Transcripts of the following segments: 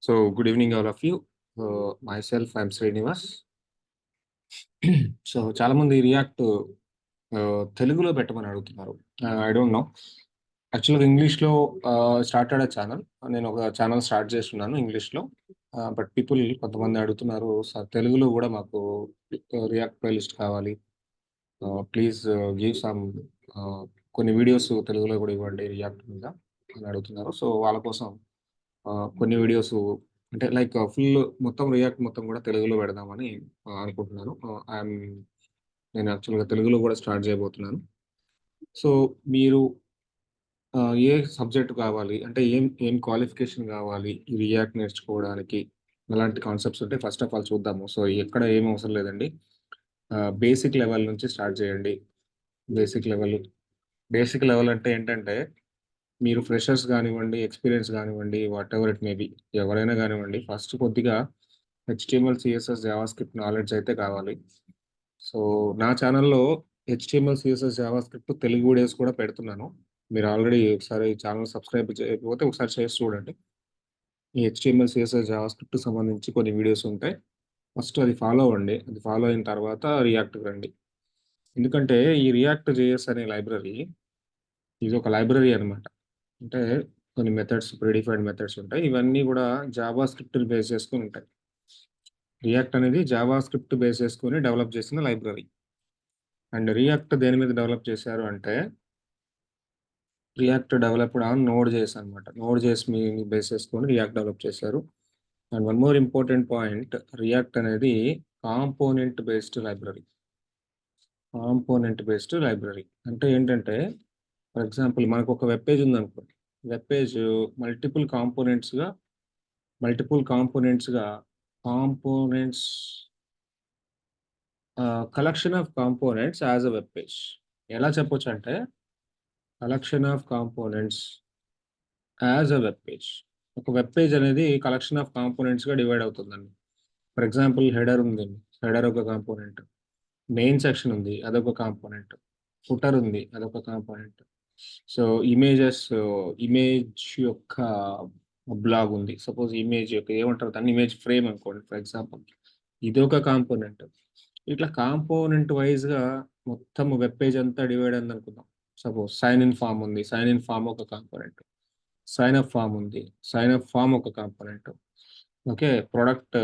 So, good evening, all of you. Myself, I'm Srinivas. So చాలా మంది react తెలుగులో పెట్టమని అడుగుతున్నారు. I don't know. యాక్చువల్‌గా ఇంగ్లీష్‌లో స్టార్టెడ్ అ ఛానల్. నేను ఒక ఛానల్ స్టార్ట్ చేస్తున్నాను ఇంగ్లీష్‌లో. బట్ పీపుల్ కొంతమంది అడుగుతున్నారు, సార్ తెలుగులో కూడా మాకు రియాక్ట్ ప్లేలిస్ట్ కావాలి. ప్లీజ్ గివ్ సమ్ కొన్ని వీడియోస్ తెలుగులో కూడా ఇవ్వండి రియాక్ట్ మీద అని అడుగుతున్నారు. సో వాళ్ళ కోసం కొన్ని వీడియోస్ అంటే లైక్ ఫుల్ మొత్తం రియాక్ట్ మొత్తం కూడా తెలుగులో పెడదామని అనుకుంటున్నాను. నేను యాక్చువల్‌గా తెలుగులో కూడా స్టార్ట్ చేయబోతున్నాను. సో మీరు ఏ సబ్జెక్ట్ కావాలి అంటే ఏం ఏం క్వాలిఫికేషన్ కావాలి ఈ రియాక్ట్ నేర్చుకోవడానికి? అలాంటి కాన్సెప్ట్స్ ఉంటే ఫస్ట్ ఆఫ్ ఆల్ చూద్దాము. సో ఎక్కడ ఏం అవసరం లేదండి. బేసిక్ లెవెల్ నుంచి స్టార్ట్ చేయండి. Basic level. బేసిక్ లెవెల్ అంటే ఏంటంటే మీరు ఫ్రెషర్స్ గానివ్వండి, ఎక్స్‌పీరియన్స్ గానివ్వండి, వాటెవర్ ఇట్ మే బి ఎవరైనా గానివ్వండి, ఫస్ట్ కొద్దిగా హెచ్‌టీఎంఎల్, సీఎస్ఎస్, జావాస్క్రిప్ట్ నాలెడ్జ్ అయితే కావాలి. సో, నా ఛానెల్‌లో HTML, CSS, JavaScript Telugu videos కూడా పెడుతున్నాను. మీరు ఆల్రెడీ ఒకసారి ఛానెల్ సబ్స్క్రైబ్ చేయకపోతే ఒకసారి చేసి చూడండి. ఈ హెచ్‌టీఎంఎల్, సీఎస్ఎస్, జావాస్క్రిప్ట్‌కి సంబంధించి కొన్ని వీడియోస్ ఉంటాయి. ఫస్ట్ అది ఫాలో అవ్వండి. అది ఫాలో అయిన తర్వాత రియాక్ట్‌కి రండి. ఎందుకంటే ఈ రియాక్ట్ జేఎస్ అనే లైబ్రరీ ఇది ఒక లైబ్రరీ అనమాట. అంటే కొన్ని మెథడ్స్ ప్రిడిఫైన్డ్ మెథడ్స్ ఉంటాయి. ఇవన్నీ కూడా జావా స్క్రిప్ట్‌ని బేస్ చేసుకొని ఉంటాయి. రియాక్ట్ అనేది జావా స్క్రిప్ట్ బేస్ చేసుకొని డెవలప్ చేసిన లైబ్రరీ. అండ్ రియాక్ట్ దేని మీద డెవలప్ చేశారు అంటే React developed on Node JS అనమాట. నోడ్ జేఎస్ బేస్ చేసుకొని రియాక్ట్ డెవలప్ చేశారు. And one more important point, React అనేది component based library. Component based library అంటే ఏంటంటే ఫర్ ఎగ్జాంపుల్ మనకు ఒక వెబ్ పేజ్ ఉందనుకోండి. వెబ్ పేజ్ మల్టిపుల్ కాంపోనెంట్స్‌గా components collection of components as a web page. ఎలా చెప్పొచ్చంటే collection of components as a web page. ఒక వెబ్ పేజ్ అనేది కలెక్షన్ ఆఫ్ కాంపోనెంట్స్‌గా డివైడ్ అవుతుందండి. ఫర్ ఎగ్జాంపుల్ హెడర్ ఉంది. హెడర్ ఒక కాంపోనెంట్. మెయిన్ సెక్షన్ ఉంది. అదొక కాంపోనెంట్. ఫుటర్ ఉంది. అదొక కాంపోనెంట్. సో, ఇమేజ్ యొక్క బ్లాగ్ ఉంది. సపోజ్ ఇమేజ్ యొక్క ఏమంటారు దాన్ని? ఇమేజ్ ఫ్రేమ్ అనుకోండి ఫర్ ఎగ్జాంపుల్. ఇదొక కాంపోనెంట్. ఇట్లా కాంపోనెంట్ వైస్‌గా మొత్తం వెబ్ పేజ్ అంతా డివైడ్ అయిందనుకుందాం. సపోజ్ సైన్ ఇన్ ఫార్మ్ ఉంది. సైన్ ఇన్ ఫార్మ్ ఒక కాంపోనెంట్. సైన్ అప్ ఫార్మ్ ఉంది. సైన్ అప్ ఫార్మ్ ఒక కాంపోనెంట్. ఓకే. ప్రొడక్ట్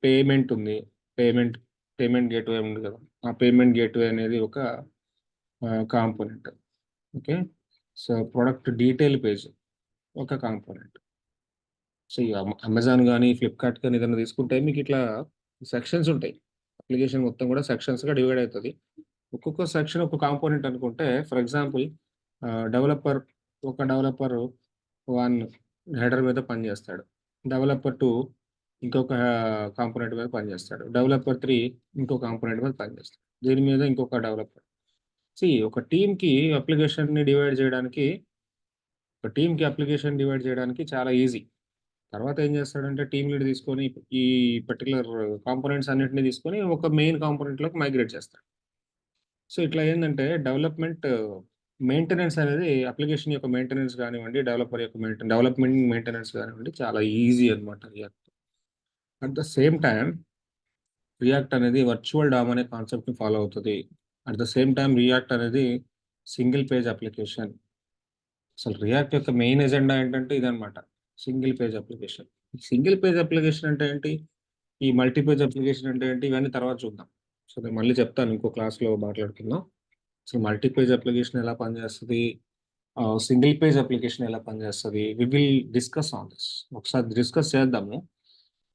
పేమెంట్ ఉంది. పేమెంట్ పేమెంట్ గేట్‌వే ఉంది కదా! ఆ పేమెంట్ గేట్‌వే అనేది ఒక component. Okay. So, product detail page ఒక కాంపోనెంట్. సో, ఈ అమెజాన్ గాని, ఫ్లిప్‌కార్ట్ గాని ఏదైనా తీసుకుంటే మీకిట్లా సెక్షన్స్ ఉంటాయి. అప్లికేషన్ మొత్తం కూడా సెక్షన్స్‌గా డివైడ్ అయితది. ఒక్కొక్క సెక్షన్ ఒక కాంపోనెంట్ అనుకుంటే ఫర్ ఎగ్జాంపుల్ డెవలపర్ ఒక డెవలపర్ 1 హెడర్ మీద పనిచేస్తాడు. డెవలపర్ 2 ఇంకొక కాంపోనెంట్ మీద పనిచేస్తాడు. డెవలపర్ 3 ఇంకో కాంపోనెంట్ మీద పనిచేస్తాడు. దీని మీద ఇంకొక డెవలపర్. ఒక టీమ్‌కి అప్లికేషన్ డివైడ్ చేయడానికి చాలా ఈజీ. తర్వాత ఏం చేస్తాడంటే టీమ్ లీడ్ తీసుకొని ఈ పర్టిక్యులర్ కాంపోనెంట్స్ అన్నిటిని తీసుకొని ఒక మెయిన్ కాంపోనెంట్‌లోకి మైగ్రేట్ చేస్తాడు. సో, ఇట్లా ఏందంటే మెయింటెనెన్స్ అనేది అప్లికేషన్ యొక్క మెయింటెనెన్స్ గానివ్వండి, డెవలపర్ యొక్క డెవలప్‌మెంట్ మెయింటెనెన్స్ గానివ్వండి చాలా ఈజీ అన్నమాట react. At the same time react అనేది వర్చువల్ డామ్ అనే కాన్సెప్ట్‌ని ఫాలో అవుతది. At the same time react అనేది సింగిల్ పేజ్ అప్లికేషన్. అసలు రియాక్ట్ యొక్క మెయిన్ ఎజెండా ఏంటంటే ఇదనమాట. Single page application. Single page application అంటే ఏంటి? ఈ మల్టీ పేజ్ అప్లికేషన్ అంటే ఏంటి? ఇవన్నీ తర్వాత చూద్దాం. సో, నేను మళ్ళీ చెప్తాను ఇంకో క్లాస్‌లో మాట్లాడుకుందాం. సో, మల్టీ పేజ్ అప్లికేషన్ ఎలా పనిచేస్తది? సింగిల్ పేజ్ అప్లికేషన్ ఎలా పనిచేస్తది? We will discuss on this. ఒకసారి డిస్కస్ చేద్దాము.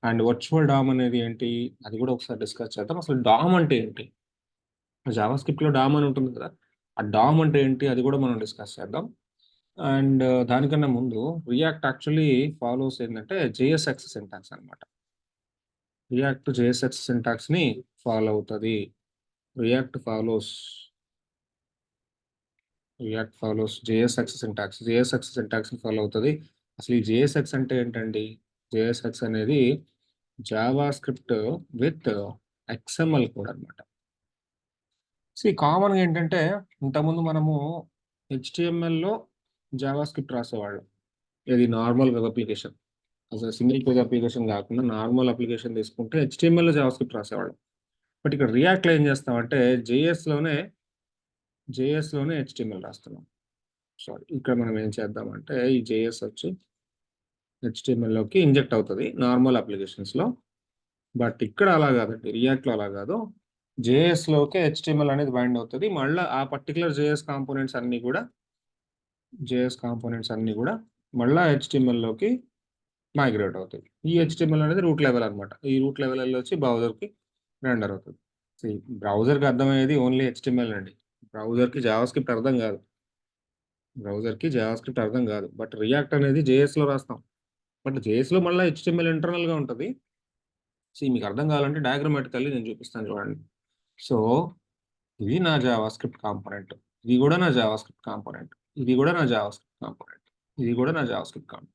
అండ్ వర్చువల్ డామ్ అనేది ఏంటి? అది కూడా ఒకసారి డిస్కస్ చేద్దాం. అసలు డామ్ అంటే ఏంటి? జావాస్క్రిప్ట్‌లో డామ్ అని ఉంటుంది కదా! ఆ డామ్ అంటే ఏంటి? అది కూడా మనం డిస్కస్ చేద్దాం. అండ్ దానికన్నా ముందు రియాక్ట్ యాక్చువల్లీ ఫాలోస్ ఏందంటే జేఎస్ఎక్స్ సింటాక్స్ అనమాట. రియాక్ట్ జేఎస్ఎక్స్ సింటాక్స్‌ని ఫాలో అవుతది. React follows JSX syntax. JSX సింటాక్స్‌ని ఫాలో అవుతది. అసలు ఈ జేఎస్ఎక్స్ అంటే ఏంటండి? జేఎస్ఎక్స్ అనేది జావాస్క్రిప్ట్ విత్ ఎక్స్ఎంఎల్ కోడ్ అనమాట. కామన్‌గా ఏంటంటే ఇంతకుముందు మనము హెచ్‌టీఎంఎల్‌లో జావాస్క్రిప్ట్ రాసేవాళ్ళం. ఇది నార్మల్ వెబ్ అప్లికేషన్. అసలు సింగిల్ పేజ్ అప్లికేషన్ కాకుండా నార్మల్ అప్లికేషన్ తీసుకుంటే హెచ్టీఎంఎల్‌లో జావాస్క్రిప్ట్ రాసేవాళ్ళం. బట్ ఇక్కడ రియాక్ట్‌లో ఏం చేస్తామంటే జేఎస్‌లోనే హెచ్టీఎంఎల్ రాస్తున్నాం. సారీ, ఇక్కడ మనం ఏం చేద్దామంటే ఈ జేఎస్ వచ్చి హెచ్టీఎంఎల్‌లోకి ఇంజెక్ట్ అవుతది నార్మల్ అప్లికేషన్స్‌లో. బట్ ఇక్కడ అలా కాదండి. రియాక్ట్‌లో అలా కాదు. జేఎస్‌లోకే హెచ్టీఎంఎల్ అనేది బైండ్ అవుతది. మళ్ళా ఆ పర్టిక్యులర్ జేఎస్ కాంపోనెంట్స్ అన్నీ కూడా మళ్ళా హెచ్టీఎంఎల్‌లోకి మైగ్రేట్ అవుతాయి. ఈ హెచ్టీఎంఎల్ అనేది రూట్ లెవెల్ అన్నమాట. ఈ రూట్ లెవెల్ ఎళ్ళొచ్చి బ్రౌజర్‌కి రెండర్ అవుతది. సీ బ్రౌజర్‌కి అర్థమయ్యేది ఓన్లీ హెచ్టీఎంఎల్ అండి. బ్రౌజర్‌కి జావాస్క్రిప్ట్ అర్థం కాదు. బట్ రియాక్ట్ అనేది జేఎస్‌లో రాస్తాం. బట్ జేఎస్‌లో మళ్ళా హెచ్టీఎంఎల్ ఇంటర్నల్‌గా ఉంటది. మీకు అర్థం కావాలంటే డయాగ్రమాటికల్లీ నేను చూపిస్తాను చూడండి. సో, ఇది నా జావాస్క్రిప్ట్ కాంపోనెంట్. ఇది కూడా నా జావాస్క్రిప్ట్ కాంపోనెంట్. ఇది కూడా నా జావాస్క్రిప్ట్ కాంపోనెంట్. ఇది కూడా నా జావాస్క్రిప్ట్ కాంపోనెంట్.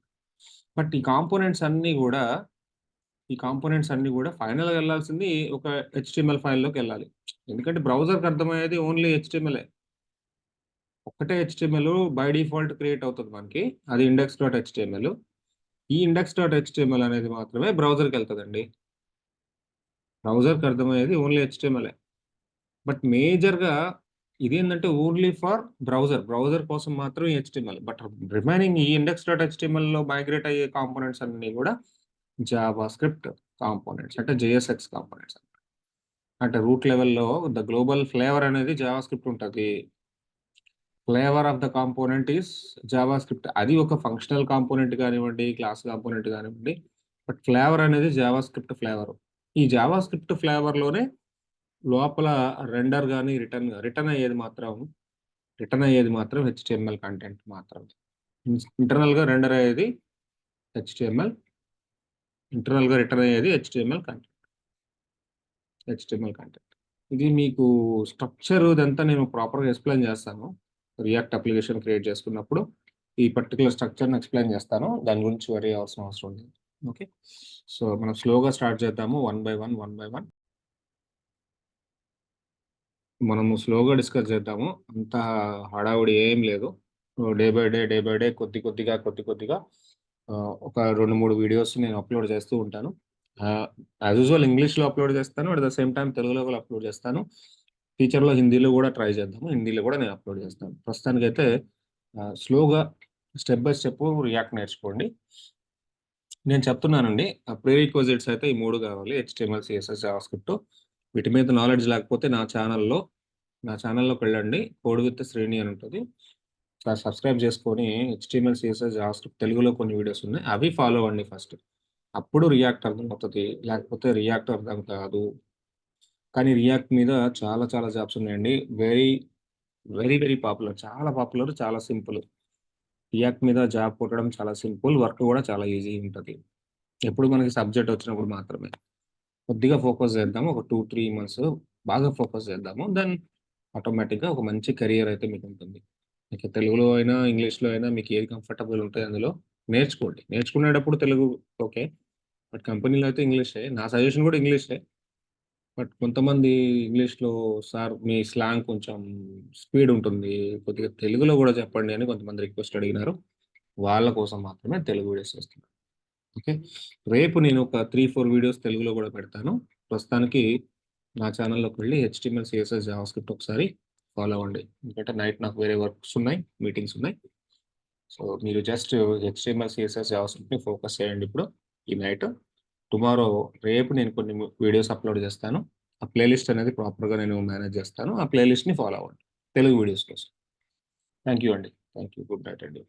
బట్ ఈ కాంపోనెంట్స్ అన్నీ గూడా ఫైనల్‌గా ఎళ్ళాల్సింది ఒక హెచ్టీఎంఎల్ ఫైల్‌లోకెళ్ళాలి. ఎందుకంటే బ్రౌజర్‌కి అర్థమయ్యేది ఓన్లీ హెచ్టీఎంఎలే. ఒక్కటే హెచ్టీఎంఎల్ బై డిఫాల్ట్ క్రియేట్ అవుతది మనకి. అది index.html. ఈ index.html అనేది మాత్రమే బ్రౌజర్‌కెళ్తదండి. బ్రౌజర్‌కి అర్థమయ్యేది ఓన్లీ హెచ్టీఎంఎలే. బట్ మేజర్‌గా ఇదేందంటే ఓన్లీ ఫర్ బ్రౌజర్. బ్రౌజర్ కోసం మాత్రం ఈ హెచ్టీఎంఎల్. బట్ రిమైనింగ్ ఈ index.htmlలో మైగ్రేట్ అయ్యే కాంపోనెంట్స్ అన్నీ గూడా జావాస్క్రిప్ట్ కాంపోనెంట్స్ అంటే జేఎస్ఎక్స్ కాంపోనెంట్స్. అంటే రూట్ లెవెల్‌లో ద గ్లోబల్ ఫ్లేవర్ అనేది జావాస్క్రిప్ట్ ఉంటది. Flavour of the component is JavaScript. అది ఒక ఫంక్షనల్ కాంపోనెంట్ గానివ్వండి, క్లాస్ కాంపోనెంట్ గానివ్వండి. బట్ ఫ్లేవర్ అనేది జావాస్క్రిప్ట్ ఫ్లేవర్. ఈ జావాస్క్రిప్ట్ ఫ్లేవర్‌లోనే లోపల రెండర్ గాని, రిటర్న్ అయ్యేది మాత్రం హెచ్టీఎంఎల్ కంటెంట్ మాత్రమే. ఇంటర్నల్‌గా రెండర్ అయ్యేది హెచ్టీఎంఎల్. ఇంటర్నల్‌గా రిటర్న్ అయ్యేది హెచ్టీఎంఎల్ కంటెంట్. ఇది మీకు స్ట్రక్చర్ ఇదంతా నేను ప్రాపర్‌గా ఎక్స్‌ప్లెయిన్ చేస్తాను. రియాక్ట్ అప్లికేషన్ క్రియేట్ చేసుకున్నప్పుడు ఈ పర్టిక్యులర్ స్ట్రక్చర్‌ని ఎక్స్‌ప్లెయిన్ చేస్తాను. దాని గురించి వరీ అవ్వాల్సిన అవసరం లేదు. ఓకే. సో, మనం స్లోగా స్టార్ట్ చేద్దాము. One by one. మనము స్లోగా డిస్కస్ చేద్దాము. అంత హడావుడి ఏం లేదు. డే బై డే కొద్ది కొద్దిగా ఒక 2, 3 వీడియోస్ నేను అప్‌లోడ్ చేస్తూ ఉంటాను. యాజ్ యూజువల్ ఇంగ్లీష్‌లో అప్‌లోడ్ చేస్తాను. అట్ ద సేమ్ టైమ్ తెలుగులో కూడా అప్‌లోడ్ చేస్తాను. ఫ్యూచర్‌లో హిందీలో కూడా ట్రై చేద్దాము. హిందీలో కూడా నేను అప్‌లోడ్ చేస్తాను. ప్రస్తుతానికైతే స్లోగా స్టెప్ బై స్టెప్ రియాక్ట్ నేర్చుకోండి. నేను చెప్తున్నానండి. ప్రీ రిక్విజిట్స్ అయితే ఈ 3 కావాలి. HTML, CSS, JavaScript. వీటి మీద నాలెడ్జ్ లేకపోతే నా ఛానల్‌లోకెళ్ళండి. కోడ్ విత్ శ్రేణి అని ఉంటది. సబ్స్క్రైబ్ చేసుకొని హెచ్టీఎంఎల్, సీఎస్ఎస్, జావాస్క్రిప్ట్ తెలుగులో కొన్ని వీడియోస్ ఉన్నాయి. అవి ఫాలో అవ్వండి ఫస్ట్. అప్పుడు రియాక్ట్ అర్థమవుతది. లేకపోతే రియాక్ట్ అర్థం కాదు. కానీ రియాక్ట్ మీద చాలా చాలా జాబ్స్ ఉన్నాయండి. Very, very popular. చాలా పాపులర్. చాలా సింపుల్. రియాక్ట్ మీద జాబ్ కొట్టడం చాలా సింపుల్. వర్క్ కూడా చాలా ఈజీ ఉంటది. ఎప్పుడు మనకి సబ్జెక్ట్ వచ్చినప్పుడు మాత్రమే. కొద్దిగా ఫోకస్ చేద్దాము. ఒక 2, 3 మంత్స్ బాగా ఫోకస్ చేద్దాము. దెన్ ఆటోమేటిక్‌గా ఒక మంచి కెరియర్ అయితే మీకుంటుంది. మీకు తెలుగులో అయినా, ఇంగ్లీష్‌లో అయినా మీకు ఏది కంఫర్టబుల్ ఉంటే అందులో నేర్చుకోండి. నేర్చుకునేటప్పుడు తెలుగు ఓకే. బట్ కంపెనీలో అయితే ఇంగ్లీషే. నా సజెషన్ కూడా ఇంగ్లీషే. బట్ కొంతమంది ఇంగ్లీష్‌లో సార్ మీ స్లాంగ్ కొంచెం స్పీడ్ ఉంటుంది. కొద్దిగా తెలుగులో గూడా చెప్పండి అని కొంతమంది రిక్వెస్ట్ అడిగినారు. వాళ్ళ కోసం మాత్రమే తెలుగు వీడియోస్ చేస్తున్నాను. ఓకే. రేపు నేను ఒక 3, 4 వీడియోస్ తెలుగులో గూడా పెడతాను. ప్రస్తుతానికి నా ఛానెల్‌లోకి వెళ్లి హెచ్టీఎంఎల్, సీఎస్ఎస్, జావాస్క్రిప్ట్ ఒకసారి ఫాలో అవ్వండి. ఎందుకంటే నైట్ నాకు వేరే వర్క్స్ ఉన్నాయి. మీటింగ్స్ ఉన్నాయి. సో, మీరు జస్ట్ హెచ్టీఎంఎల్, సీఎస్ఎస్, జావాస్క్రిప్ట్‌ని ఫోకస్ చేయండి ఇప్పుడు ఈ నైట్. టుమారో రేపు నేను కొన్ని వీడియోస్ అప్‌లోడ్ చేస్తాను. ఆ ప్లేలిస్ట్ అనేది ప్రాపర్‌గా నేను మేనేజ్ చేస్తాను. ఆ ప్లేలిస్ట్‌ని ఫాలో అవ్వండి. తెలుగు వీడియోస్ కోసం. థాంక్ యూ అండి. Thank you. గుడ్ నైట్ అండి.